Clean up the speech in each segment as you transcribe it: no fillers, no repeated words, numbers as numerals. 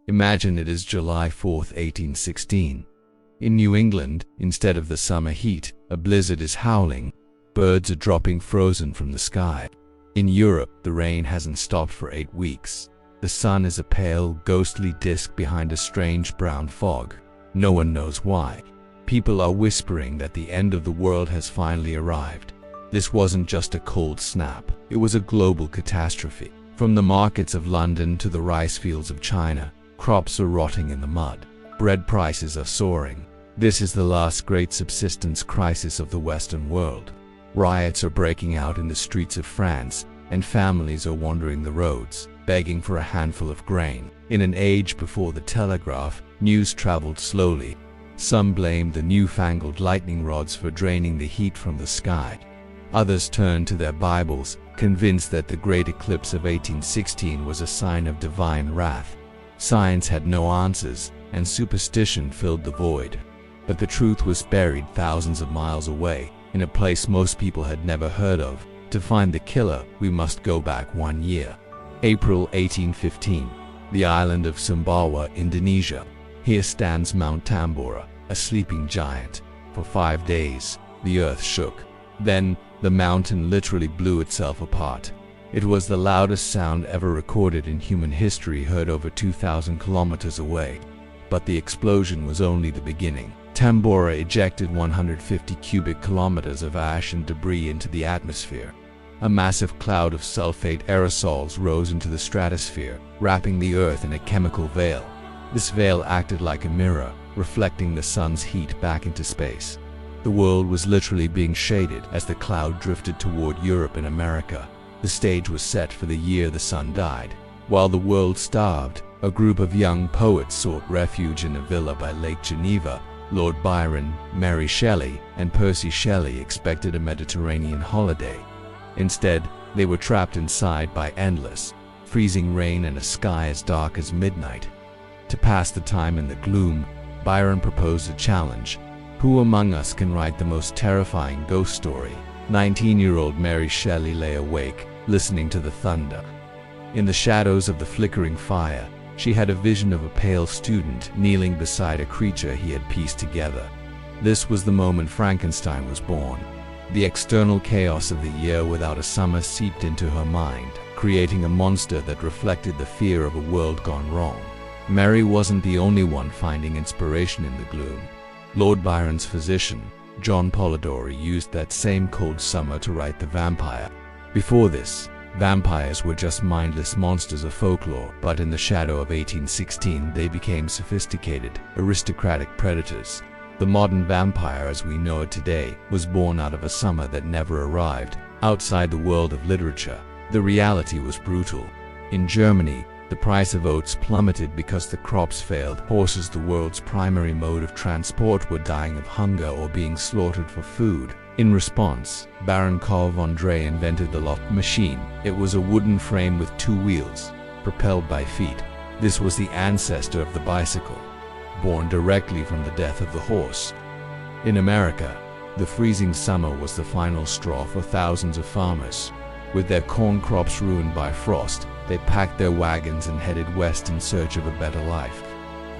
Imagine it is July 4th, 1816. In New England, instead of the summer heat, a blizzard is howling. Birds are dropping frozen from the sky. In Europe, the rain hasn't stopped for 8 weeks. The sun is a pale, ghostly disk behind a strange brown fog. No one knows why. People are whispering that the end of the world has finally arrived. This wasn't just a cold snap, it was a global catastrophe. From the markets of London to the rice fields of China, crops are rotting in the mud. Bread prices are soaring. This is the last great subsistence crisis of the Western world. Riots are breaking out in the streets of France, and families are wandering the roads, begging for a handful of grain. In an age before the telegraph, news traveled slowly. Some blamed the newfangled lightning rods for draining the heat from the sky. Others turned to their Bibles, convinced that the Great Eclipse of 1816 was a sign of divine wrath. Science had no answers, and superstition filled the void. But the truth was buried thousands of miles away, in a place most people had never heard of. To find the killer, we must go back 1 year. April 1815, the island of Sumbawa, Indonesia. Here stands Mount Tambora, a sleeping giant. For 5 days, the earth shook. Then, the mountain literally blew itself apart. It was the loudest sound ever recorded in human history, heard over 2,000 kilometers away. But the explosion was only the beginning. Tambora ejected 150 cubic kilometers of ash and debris into the atmosphere. A massive cloud of sulfate aerosols rose into the stratosphere, wrapping the earth in a chemical veil. This veil acted like a mirror, reflecting the sun's heat back into space. The world was literally being shaded as the cloud drifted toward Europe and America. The stage was set for the year the sun died. While the world starved, a group of young poets sought refuge in a villa by Lake Geneva. Lord Byron, Mary Shelley, and Percy Shelley expected a Mediterranean holiday. Instead, they were trapped inside by endless, freezing rain and a sky as dark as midnight. To pass the time in the gloom, Byron proposed a challenge. Who among us can write the most terrifying ghost story? 19-year-old Mary Shelley lay awake, listening to the thunder. In the shadows of the flickering fire, she had a vision of a pale student kneeling beside a creature he had pieced together. This was the moment Frankenstein was born. The external chaos of the year without a summer seeped into her mind, creating a monster that reflected the fear of a world gone wrong. Mary wasn't the only one finding inspiration in the gloom. Lord Byron's physician, John Polidori, used that same cold summer to write The Vampire. Before this, vampires were just mindless monsters of folklore, but in the shadow of 1816 they became sophisticated, aristocratic predators. The modern vampire as we know it today was born out of a summer that never arrived. Outside the world of literature, the reality was brutal. In Germany, the price of oats plummeted because the crops failed. Horses, the world's primary mode of transport, were dying of hunger or being slaughtered for food. In response, Baron Carl von Drey invented the lock machine. It was a wooden frame with 2 wheels, propelled by feet. This was the ancestor of the bicycle, born directly from the death of the horse. In America, the freezing summer was the final straw for thousands of farmers. With their corn crops ruined by frost, they packed their wagons and headed west in search of a better life.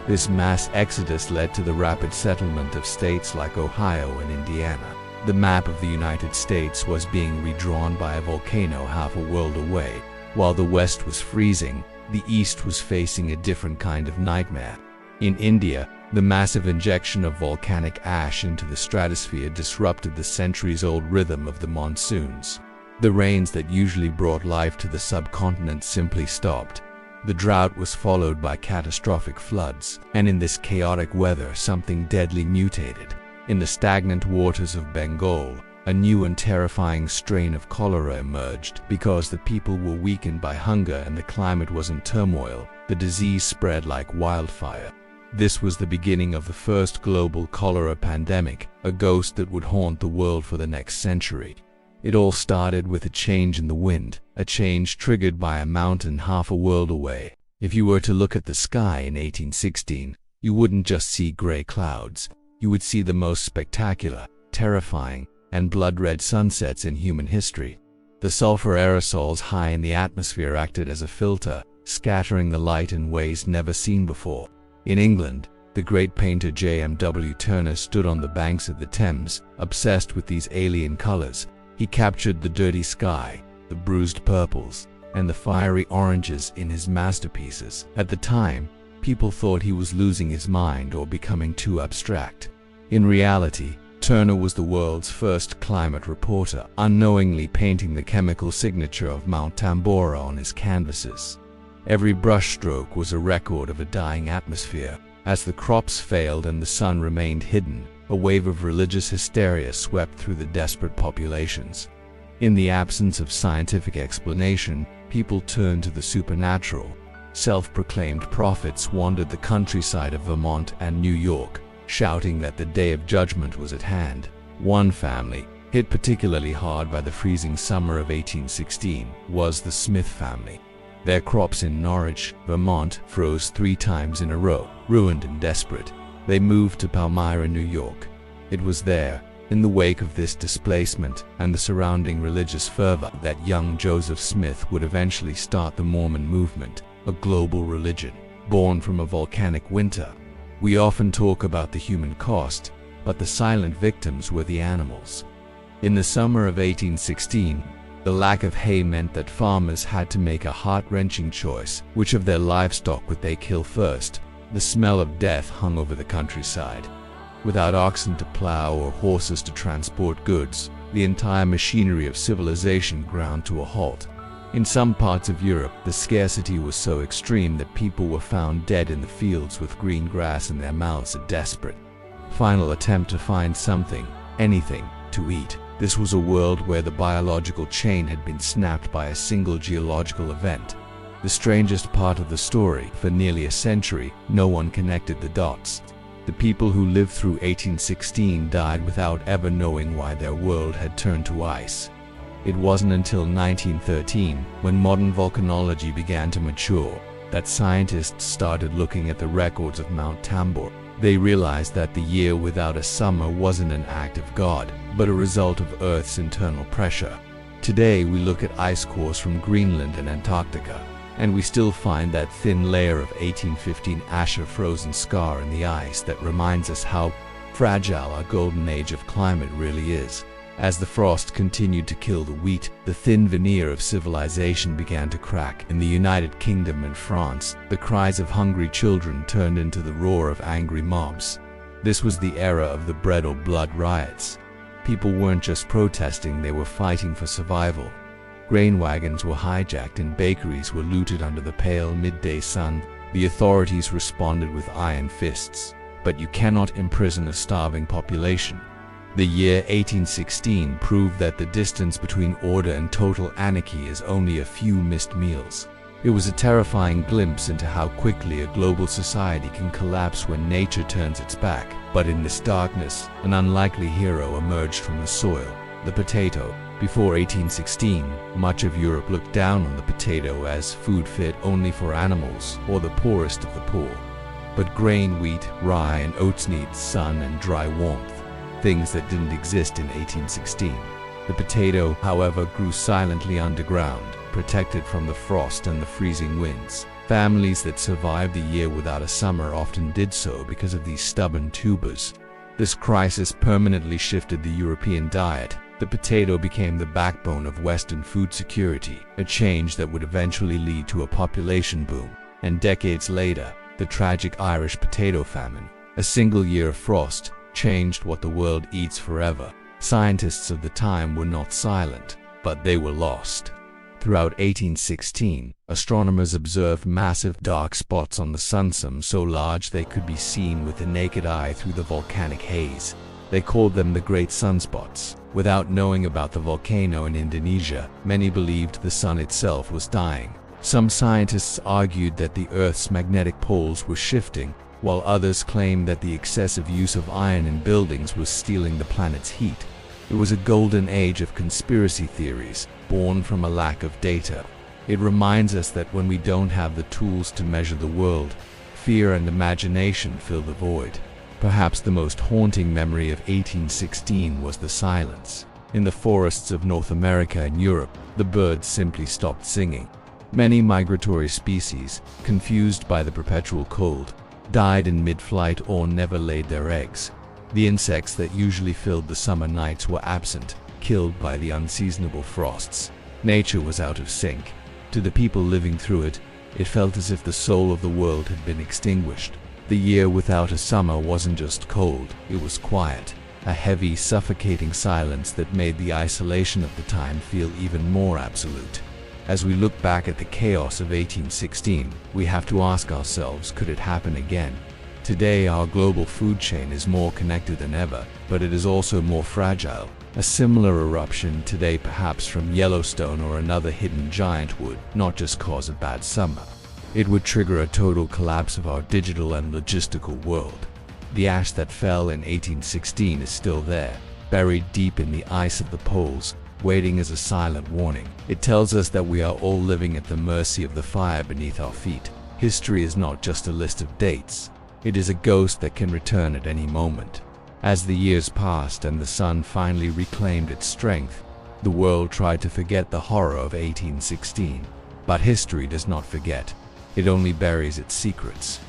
This mass exodus led to the rapid settlement of states like Ohio and Indiana. The map of the United States was being redrawn by a volcano half a world away. While the West was freezing, the East was facing a different kind of nightmare. In India, the massive injection of volcanic ash into the stratosphere disrupted the centuries-old rhythm of the monsoons. The rains that usually brought life to the subcontinent simply stopped. The drought was followed by catastrophic floods, and in this chaotic weather something deadly mutated. In the stagnant waters of Bengal, a new and terrifying strain of cholera emerged. Because the people were weakened by hunger and the climate was in turmoil, the disease spread like wildfire. This was the beginning of the first global cholera pandemic, a ghost that would haunt the world for the next century. It all started with a change in the wind, a change triggered by a mountain half a world away. If you were to look at the sky in 1816, you wouldn't just see gray clouds. You would see the most spectacular, terrifying, and blood-red sunsets in human history. The sulfur aerosols high in the atmosphere acted as a filter, scattering the light in ways never seen before. In England, the great painter J.M.W. Turner stood on the banks of the Thames, obsessed with these alien colors. He captured the dirty sky, the bruised purples, and the fiery oranges in his masterpieces. At the time, people thought he was losing his mind or becoming too abstract. In reality, Turner was the world's first climate reporter, unknowingly painting the chemical signature of Mount Tambora on his canvases. Every brushstroke was a record of a dying atmosphere. As the crops failed and the sun remained hidden, a wave of religious hysteria swept through the desperate populations. In the absence of scientific explanation, people turned to the supernatural. Self-proclaimed prophets wandered the countryside of Vermont and New York, shouting that the day of judgment was at hand. One family, hit particularly hard by the freezing summer of 1816, was the Smith family. Their crops in Norwich, Vermont, froze 3 times in a row. Ruined and desperate, they moved to Palmyra, New York. It was there, in the wake of this displacement and the surrounding religious fervor, that young Joseph Smith would eventually start the Mormon movement, a global religion, born from a volcanic winter. We often talk about the human cost, but the silent victims were the animals. In the summer of 1816, the lack of hay meant that farmers had to make a heart-wrenching choice. Which of their livestock would they kill first? The smell of death hung over the countryside. Without oxen to plow or horses to transport goods, the entire machinery of civilization ground to a halt. In some parts of Europe, the scarcity was so extreme that people were found dead in the fields with green grass in their mouths, a desperate, final attempt to find something, anything, to eat. This was a world where the biological chain had been snapped by a single geological event. The strangest part of the story, for nearly a century, no one connected the dots. The people who lived through 1816 died without ever knowing why their world had turned to ice. It wasn't until 1913, when modern volcanology began to mature, that scientists started looking at the records of Mount Tambora. They realized that the year without a summer wasn't an act of God, but a result of Earth's internal pressure. Today we look at ice cores from Greenland and Antarctica, and we still find that thin layer of 1815 Asher frozen scar in the ice that reminds us how fragile our golden age of climate really is. As the frost continued to kill the wheat, the thin veneer of civilization began to crack. In the United Kingdom and France, the cries of hungry children turned into the roar of angry mobs. This was the era of the bread or blood riots. People weren't just protesting, they were fighting for survival. Grain wagons were hijacked and bakeries were looted under the pale midday sun. The authorities responded with iron fists. But you cannot imprison a starving population. The year 1816 proved that the distance between order and total anarchy is only a few missed meals. It was a terrifying glimpse into how quickly a global society can collapse when nature turns its back. But in this darkness, an unlikely hero emerged from the soil, the potato. Before 1816, much of Europe looked down on the potato as food fit only for animals or the poorest of the poor. But grain, wheat, rye, and oats need sun and dry warmth, things that didn't exist in 1816. The potato, however, grew silently underground, protected from the frost and the freezing winds. Families that survived the year without a summer often did so because of these stubborn tubers. This crisis permanently shifted the European diet. The potato became the backbone of Western food security, a change that would eventually lead to a population boom. And decades later, the tragic Irish potato famine, a single year of frost, changed what the world eats forever. Scientists of the time were not silent, but they were lost. Throughout 1816, astronomers observed massive dark spots on the sun, some so large they could be seen with the naked eye through the volcanic haze. They called them the Great Sunspots. Without knowing about the volcano in Indonesia, many believed the sun itself was dying. Some scientists argued that the Earth's magnetic poles were shifting, while others claimed that the excessive use of iron in buildings was stealing the planet's heat. It was a golden age of conspiracy theories, born from a lack of data. It reminds us that when we don't have the tools to measure the world, fear and imagination fill the void. Perhaps the most haunting memory of 1816 was the silence. In the forests of North America and Europe, the birds simply stopped singing. Many migratory species, confused by the perpetual cold, died in mid-flight or never laid their eggs. The insects that usually filled the summer nights were absent, killed by the unseasonable frosts. Nature was out of sync. To the people living through it, it felt as if the soul of the world had been extinguished. The year without a summer wasn't just cold, it was quiet. A heavy, suffocating silence that made the isolation of the time feel even more absolute. As we look back at the chaos of 1816, we have to ask ourselves, could it happen again? Today, our global food chain is more connected than ever, but it is also more fragile. A similar eruption today, perhaps from Yellowstone or another hidden giant, would not just cause a bad summer. It would trigger a total collapse of our digital and logistical world. The ash that fell in 1816 is still there, buried deep in the ice of the poles, waiting as a silent warning. It tells us that we are all living at the mercy of the fire beneath our feet. History is not just a list of dates. It is a ghost that can return at any moment. As the years passed and the sun finally reclaimed its strength, the world tried to forget the horror of 1816. But history does not forget. It only buries its secrets.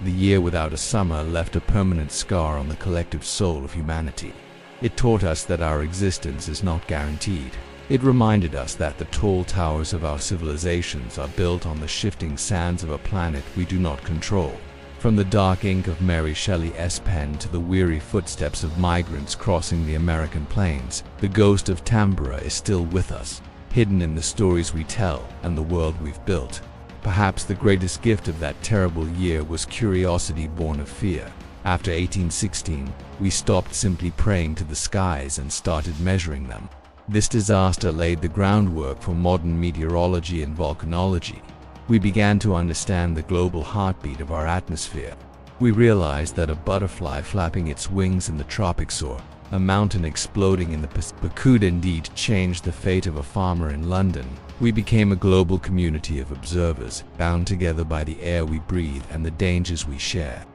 The year without a summer left a permanent scar on the collective soul of humanity. It taught us that our existence is not guaranteed. It reminded us that the tall towers of our civilizations are built on the shifting sands of a planet we do not control. From the dark ink of Mary Shelley's pen to the weary footsteps of migrants crossing the American plains, the ghost of Tambora is still with us, hidden in the stories we tell and the world we've built. Perhaps the greatest gift of that terrible year was curiosity born of fear. After 1816, we stopped simply praying to the skies and started measuring them. This disaster laid the groundwork for modern meteorology and volcanology. We began to understand the global heartbeat of our atmosphere. We realized that a butterfly flapping its wings in the tropics or a mountain exploding in the Pacific could indeed change the fate of a farmer in London. We became a global community of observers, bound together by the air we breathe and the dangers we share.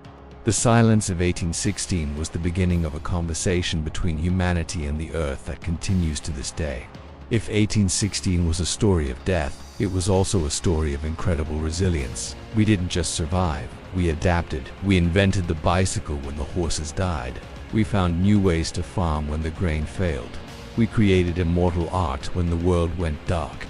The silence of 1816 was the beginning of a conversation between humanity and the earth that continues to this day. If 1816 was a story of death, it was also a story of incredible resilience. We didn't just survive, we adapted. We invented the bicycle when the horses died. We found new ways to farm when the grain failed. We created immortal art when the world went dark.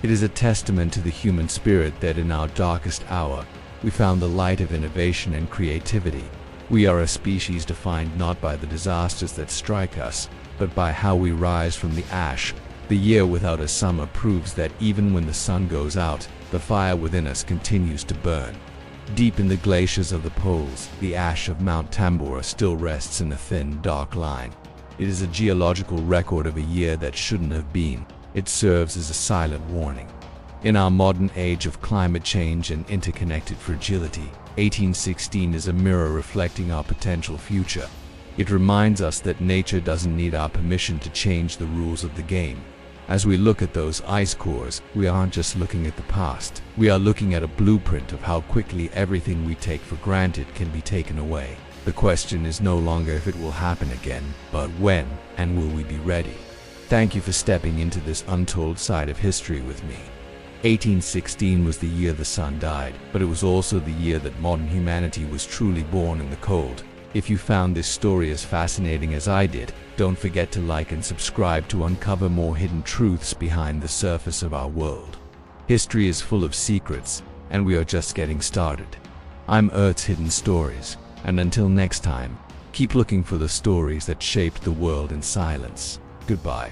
It is a testament to the human spirit that in our darkest hour, we found the light of innovation and creativity. We are a species defined not by the disasters that strike us, but by how we rise from the ash. The year without a summer proves that even when the sun goes out, the fire within us continues to burn. Deep in the glaciers of the poles, the ash of Mount Tambora still rests in a thin, dark line. It is a geological record of a year that shouldn't have been. It serves as a silent warning. In our modern age of climate change and interconnected fragility, 1816 is a mirror reflecting our potential future. It reminds us that nature doesn't need our permission to change the rules of the game. As we look at those ice cores, we aren't just looking at the past. We are looking at a blueprint of how quickly everything we take for granted can be taken away. The question is no longer if it will happen again, but when, and will we be ready? Thank you for stepping into this untold side of history with me. 1816 was the year the sun died, but it was also the year that modern humanity was truly born in the cold. If you found this story as fascinating as I did, don't forget to like and subscribe to uncover more hidden truths behind the surface of our world. History is full of secrets, and we are just getting started. I'm Earth's Hidden Stories, and until next time, keep looking for the stories that shaped the world in silence. Goodbye.